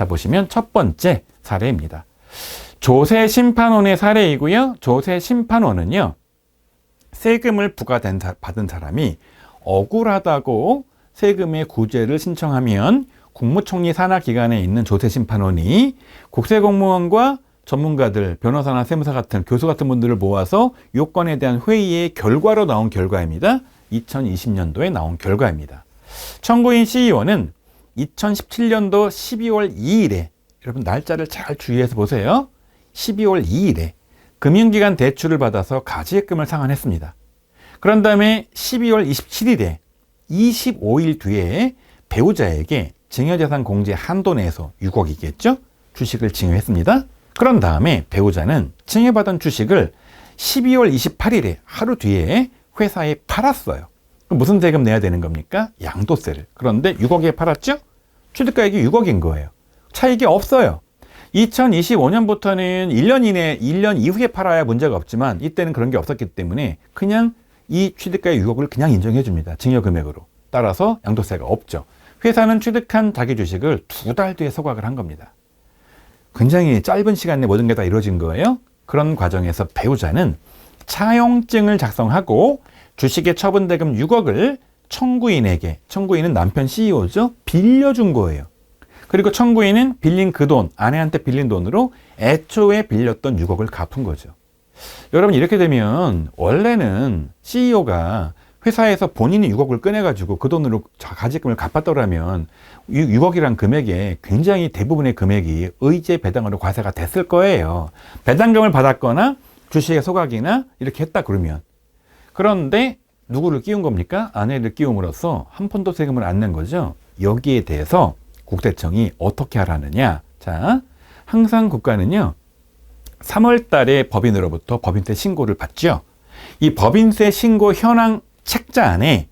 자, 보시면 첫 번째 사례입니다. 조세심판원의 사례이고요. 조세심판원은요, 세금을 받은 사람이 억울하다고 세금의 구제를 신청하면 국무총리 산하기관에 있는 조세심판원이 국세공무원과 전문가들, 변호사나 세무사 같은 교수 같은 분들을 모아서 요건에 대한 회의의 결과로 나온 결과입니다. 2020년도에 나온 결과입니다. 청구인 CEO는 2017년도 12월 2일에, 여러분 날짜를 잘 주의해서 보세요. 12월 2일에 금융기관 대출을 받아서 가지액금을 상환했습니다. 그런 다음에 12월 27일에 25일 뒤에 배우자에게 증여재산 공제 한도 내에서 6억이겠죠? 주식을 증여했습니다. 그런 다음에 배우자는 증여받은 주식을 12월 28일에 하루 뒤에 회사에 팔았어요. 그럼 무슨 세금 내야 되는 겁니까? 양도세를. 그런데 6억에 팔았죠? 취득가액이 6억인 거예요. 차익이 없어요. 2025년부터는 1년 이후에 팔아야 문제가 없지만 이때는 그런 게 없었기 때문에 그냥 이 취득가액 6억을 그냥 인정해 줍니다. 증여금액으로. 따라서 양도세가 없죠. 회사는 취득한 자기 주식을 2달 뒤에 소각을 한 겁니다. 굉장히 짧은 시간 내에 모든 게 다 이루어진 거예요. 그런 과정에서 배우자는 차용증을 작성하고 주식의 처분대금 6억을 청구인에게, 청구인은 남편 CEO죠, 빌려준 거예요. 그리고 청구인은 빌린 그 돈, 아내한테 빌린 돈으로 애초에 빌렸던 6억을 갚은 거죠. 여러분, 이렇게 되면 원래는 CEO가 회사에서 본인이 6억을 꺼내가지고 그 돈으로 가지금을 갚았더라면 6억이란 금액에 굉장히 대부분의 금액이 의제 배당으로 과세가 됐을 거예요. 배당금을 받았거나 주식의 소각이나 이렇게 했다 그러면. 그런데 누구를 끼운 겁니까? 아내를 끼움으로써 한 푼도 세금을 안 낸 거죠. 여기에 대해서 국세청이 어떻게 하라느냐. 자, 항상 국가는요, 3월 달에 법인으로부터 법인세 신고를 받죠. 이 법인세 신고 현황 책자 안에,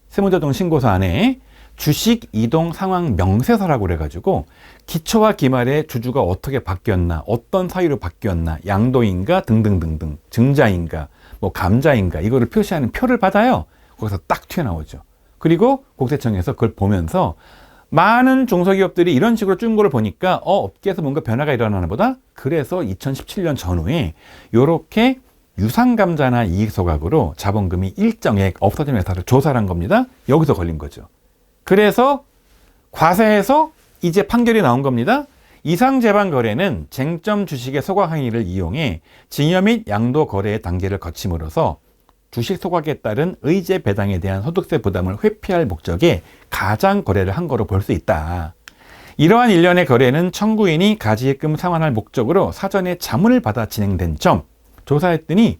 세무조정 신고서 안에 주식 이동 상황 명세서라고 그래가지고 기초와 기말에 주주가 어떻게 바뀌었나, 어떤 사유로 바뀌었나, 양도인가 등등등등, 증자인가, 뭐 감자인가, 이거를 표시하는 표를 받아요. 거기서 딱 튀어나오죠. 그리고 국세청에서 그걸 보면서 많은 중소기업들이 이런 식으로 준 거를 보니까 업계에서 뭔가 변화가 일어나나 보다. 그래서 2017년 전후에 요렇게 유상감자나 이익소각으로 자본금이 일정액 없어진 회사를 조사를 한 겁니다. 여기서 걸린 거죠. 그래서 과세해서 이제 판결이 나온 겁니다. 이상재반거래는 쟁점 주식의 소각 행위를 이용해 증여 및 양도 거래의 단계를 거침으로써 주식 소각에 따른 의제 배당에 대한 소득세 부담을 회피할 목적에 가장 거래를 한 거로 볼 수 있다. 이러한 일련의 거래는 청구인이 가지액금 상환할 목적으로 사전에 자문을 받아 진행된 점, 조사했더니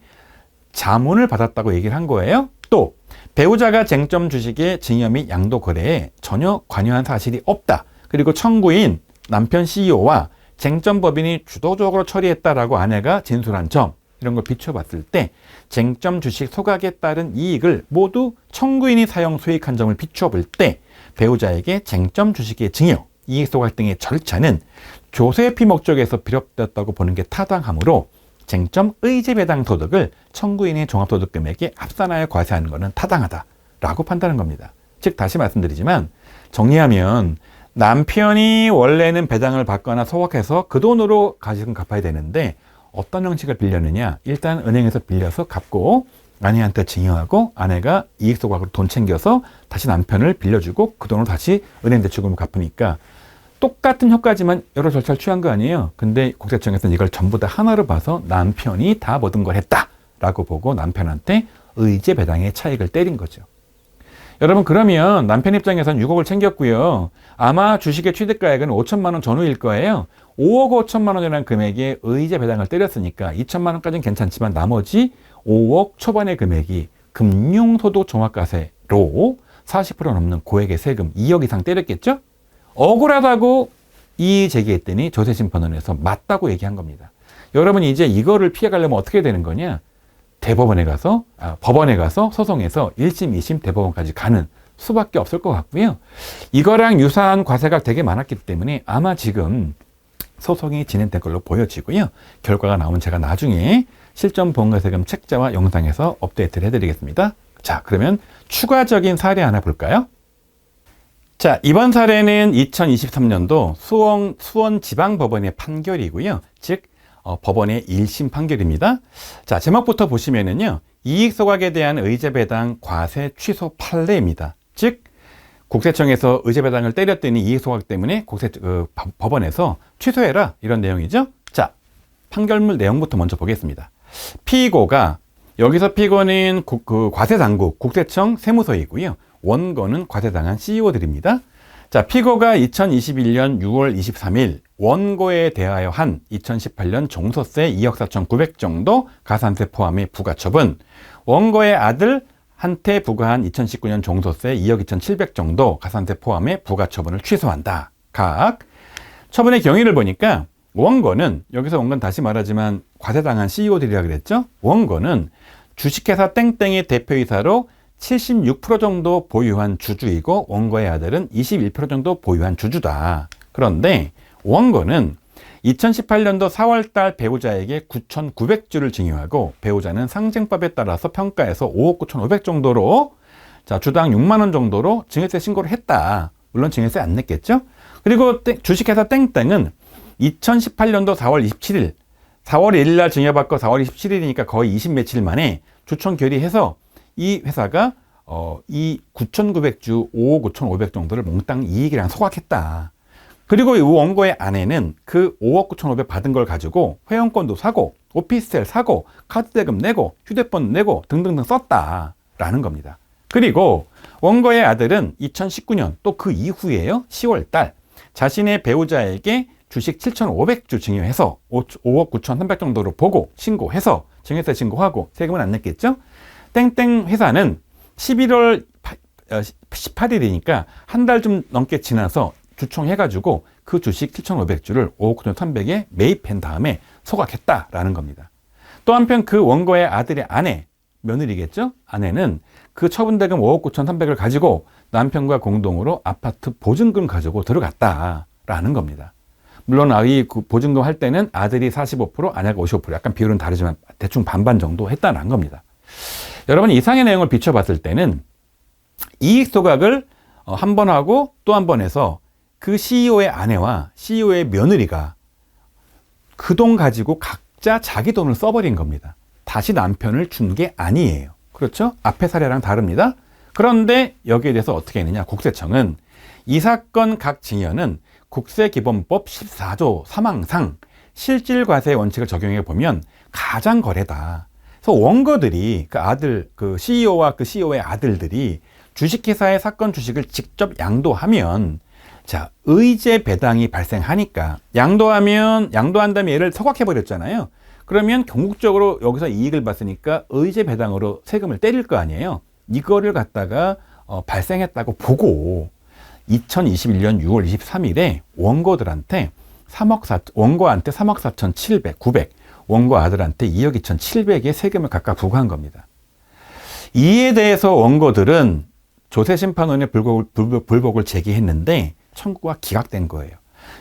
자문을 받았다고 얘기를 한 거예요. 또 배우자가 쟁점 주식의 증여 및 양도 거래에 전혀 관여한 사실이 없다. 그리고 청구인 남편 CEO와 쟁점 법인이 주도적으로 처리했다라고 아내가 진술한 점, 이런 걸 비춰봤을 때 쟁점 주식 소각에 따른 이익을 모두 청구인이 사용 수익한 점을 비춰볼 때 배우자에게 쟁점 주식의 증여, 이익 소각 등의 절차는 조세피 목적에서 비롯되었다고 보는 게 타당하므로 쟁점 의제 배당 소득을 청구인의 종합소득금액에 합산하여 과세하는 것은 타당하다라고 판단한 겁니다. 즉 다시 말씀드리지만 정리하면 남편이 원래는 배당을 받거나 소각해서 그 돈으로 가지금 갚아야 되는데 어떤 형식을 빌렸느냐. 일단 은행에서 빌려서 갚고 아내한테 증여하고 아내가 이익 소각으로 돈 챙겨서 다시 남편을 빌려주고 그 돈으로 다시 은행 대출금을 갚으니까 똑같은 효과지만 여러 절차를 취한 거 아니에요. 근데 국세청에서는 이걸 전부 다 하나로 봐서 남편이 다 모든 걸 했다라고 보고 남편한테 의제 배당의 차익을 때린 거죠. 여러분, 그러면 남편 입장에서는 6억을 챙겼고요. 아마 주식의 취득가액은 5천만 원 전후일 거예요. 5억 5천만 원이라는 금액에 의제 배당을 때렸으니까 2천만 원까지는 괜찮지만 나머지 5억 초반의 금액이 금융소득 종합과세로 40% 넘는 고액의 세금 2억 이상 때렸겠죠? 억울하다고 이의 제기했더니 조세심판원에서 맞다고 얘기한 겁니다. 여러분, 이제 이거를 피해가려면 어떻게 되는 거냐? 법원에 가서 소송해서 1심, 2심, 대법원까지 가는 수밖에 없을 것 같고요. 이거랑 유사한 과세가 되게 많았기 때문에 아마 지금 소송이 진행된 걸로 보여지고요. 결과가 나오면 제가 나중에 실전 부가세금 책자와 영상에서 업데이트를 해드리겠습니다. 자, 그러면 추가적인 사례 하나 볼까요? 자, 이번 사례는 2023년도 수원지방법원의 판결이고요. 즉, 법원의 1심 판결입니다. 자, 제목부터 보시면은요, 이익 소각에 대한 의제 배당 과세 취소 판례입니다. 즉, 국세청에서 의제 배당을 때렸더니 이익 소각 때문에 법원에서 취소해라, 이런 내용이죠. 자, 판결문 내용부터 먼저 보겠습니다. 피고가, 여기서 피고는 과세당국, 국세청 세무서이고요. 원고는 과세당한 CEO들입니다. 자, 피고가 2021년 6월 23일 원고에 대하여 한 2018년 종소세 2억 4,900 정도 가산세 포함의 부가처분, 원고의 아들한테 부과한 2019년 종소세 2억 2,700 정도 가산세 포함의 부가처분을 취소한다. 각 처분의 경위를 보니까 원고는, 여기서 원고는 다시 말하지만 과세당한 CEO들이라 그랬죠. 원고는 주식회사 땡땡의 대표이사로 76% 정도 보유한 주주이고 원고의 아들은 21% 정도 보유한 주주다. 그런데 원고는 2018년도 4월달 배우자에게 9,900주를 증여하고 배우자는 상증법에 따라서 평가해서 5억 9,500 정도로, 자, 주당 6만 원 정도로 증여세 신고를 했다. 물론 증여세 안 냈겠죠. 그리고 주식회사 땡땡은 2018년도 4월 27일 4월 1일 날 증여받고 4월 27일이니까 거의 20 며칠 만에 주총 결의해서 이 회사가 이 9,900주 5억 5,500 정도를 몽땅 이익이랑 소각했다. 그리고 이 원고의 아내는 그 5억 9,500 받은 걸 가지고 회원권도 사고 오피스텔 사고 카드 대금 내고 휴대폰 내고 등등등 썼다라는 겁니다. 그리고 원고의 아들은 2019년 또 그 이후에요. 10월 달 자신의 배우자에게 주식 7,500주 증여해서 5억 9,300 정도로 보고 신고해서 증여세 신고하고 세금은 안 냈겠죠? 땡땡 회사는 11월 18일이니까 한 달 좀 넘게 지나서 주총해가지고 그 주식 7,500주를 5억 9,300에 매입한 다음에 소각했다라는 겁니다. 또 한편 그 원고의 아들의 아내, 며느리겠죠? 아내는 그 처분대금 5억 9,300을 가지고 남편과 공동으로 아파트 보증금 가지고 들어갔다라는 겁니다. 물론 이 보증금 할 때는 아들이 45%, 아내가 55%, 약간 비율은 다르지만 대충 반반 정도 했다는 겁니다. 여러분, 이상의 내용을 비춰봤을 때는 이익 소각을 한 번 하고 또 한 번 해서 그 CEO의 아내와 CEO의 며느리가 그 돈 가지고 각자 자기 돈을 써버린 겁니다. 다시 남편을 준 게 아니에요. 그렇죠? 앞의 사례랑 다릅니다. 그런데 여기에 대해서 어떻게 했느냐? 국세청은 이 사건 각 증여는 국세기본법 14조 3항상 실질과세 원칙을 적용해 보면 가장거래다. 그래서 원고들이 그 CEO와 그 CEO의 아들들이 주식회사의 사건 주식을 직접 양도하면, 자, 의제 배당이 발생하니까 양도한 다음에 얘를 소각해버렸잖아요. 그러면 궁극적으로 여기서 이익을 봤으니까 의제 배당으로 세금을 때릴 거 아니에요. 이거를 갖다가 발생했다고 보고 2021년 6월 23일에 원고한테 3억 4,700, 900, 원고 아들한테 2억 2,700의 세금을 각각 부과한 겁니다. 이에 대해서 원고들은 조세심판원에 불복을 제기했는데 청구가 기각된 거예요.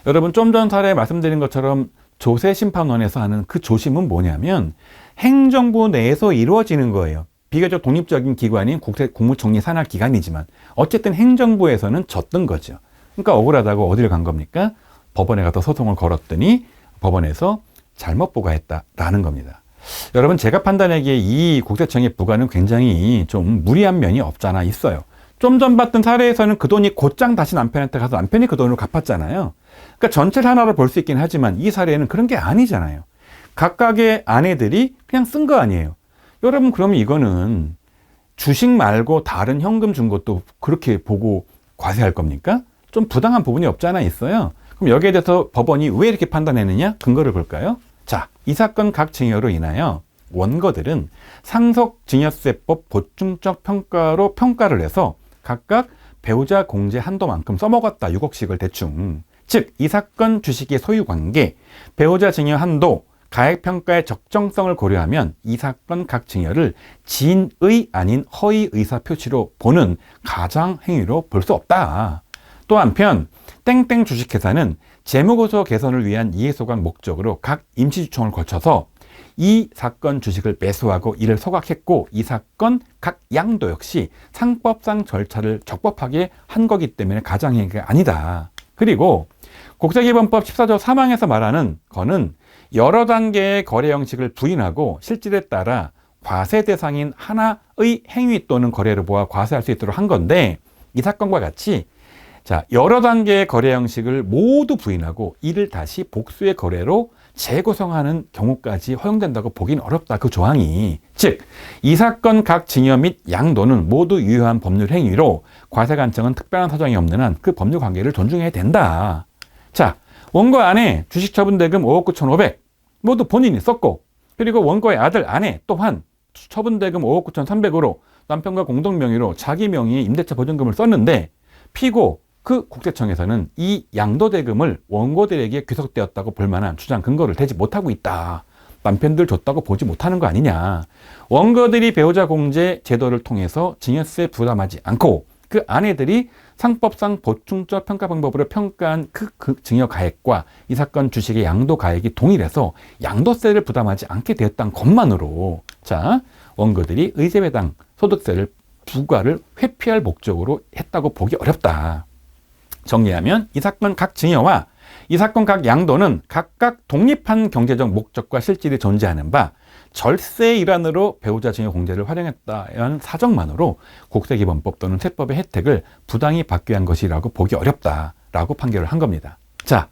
여러분, 좀 전 사례에 말씀드린 것처럼 조세심판원에서 하는 그 조심은 뭐냐면 행정부 내에서 이루어지는 거예요. 비교적 독립적인 기관인 국무총리 산하 기관이지만 어쨌든 행정부에서는 졌던 거죠. 그러니까 억울하다고 어디를 간 겁니까? 법원에 가서 소송을 걸었더니 법원에서 잘못 부과했다라는 겁니다. 여러분, 제가 판단하기에 이 국세청의 부과는 굉장히 좀 무리한 면이 없잖아 있어요. 좀 전 봤던 사례에서는 그 돈이 곧장 다시 남편한테 가서 남편이 그 돈을 갚았잖아요. 그러니까 전체를 하나로 볼 수 있긴 하지만 이 사례는 그런 게 아니잖아요. 각각의 아내들이 그냥 쓴 거 아니에요. 여러분, 그러면 이거는 주식 말고 다른 현금 준 것도 그렇게 보고 과세할 겁니까? 좀 부당한 부분이 없지 않아 있어요. 그럼 여기에 대해서 법원이 왜 이렇게 판단했느냐? 근거를 볼까요? 자, 이 사건 각 증여로 인하여 원고들은 상속증여세법 보충적 평가로 평가를 해서 각각 배우자 공제 한도만큼 써먹었다. 6억씩을 대충. 즉, 이 사건 주식의 소유관계, 배우자 증여 한도, 가액평가의 적정성을 고려하면 이 사건 각 증여를 진의 아닌 허위 의사표시로 보는 가장행위로 볼 수 없다. 또 한편 땡땡 주식회사는 재무고소 개선을 위한 이해소각 목적으로 각 임시주총을 거쳐서 이 사건 주식을 매수하고 이를 소각했고 이 사건 각 양도 역시 상법상 절차를 적법하게 한 거기 때문에 가장행위가 아니다. 그리고 국제기본법 14조 3항에서 말하는 거는 여러 단계의 거래 형식을 부인하고 실질에 따라 과세 대상인 하나의 행위 또는 거래를 보아 과세할 수 있도록 한 건데 이 사건과 같이 자, 여러 단계의 거래 형식을 모두 부인하고 이를 다시 복수의 거래로 재구성하는 경우까지 허용된다고 보기는 어렵다. 그 조항이. 즉, 이 사건 각 증여 및 양도는 모두 유효한 법률 행위로 과세 관청은 특별한 사정이 없는 한 그 법률 관계를 존중해야 된다. 자, 원고 아내 주식 처분 대금 5억 9,500 모두 본인이 썼고 그리고 원고의 아들 아내 또한 처분 대금 5억 9,300으로 남편과 공동 명의로 자기 명의의 임대차 보증금을 썼는데 피고 그 국세청에서는 이 양도대금을 원고들에게 귀속되었다고 볼 만한 주장 근거를 대지 못하고 있다. 남편들 줬다고 보지 못하는 거 아니냐. 원고들이 배우자 공제 제도를 통해서 증여세 부담하지 않고 그 아내들이 상법상 보충적 평가 방법으로 평가한 그 증여 가액과 이 사건 주식의 양도 가액이 동일해서 양도세를 부담하지 않게 되었다는 것만으로 자, 원고들이 의제배당 소득세를 부과를 회피할 목적으로 했다고 보기 어렵다. 정리하면 이 사건 각 증여와 이 사건 각 양도는 각각 독립한 경제적 목적과 실질이 존재하는 바 절세의 일환으로 배우자 증여 공제를 활용했다는 사정만으로 국세기본법 또는 세법의 혜택을 부당히 받기 위한 것이라고 보기 어렵다라고 판결을 한 겁니다. 자,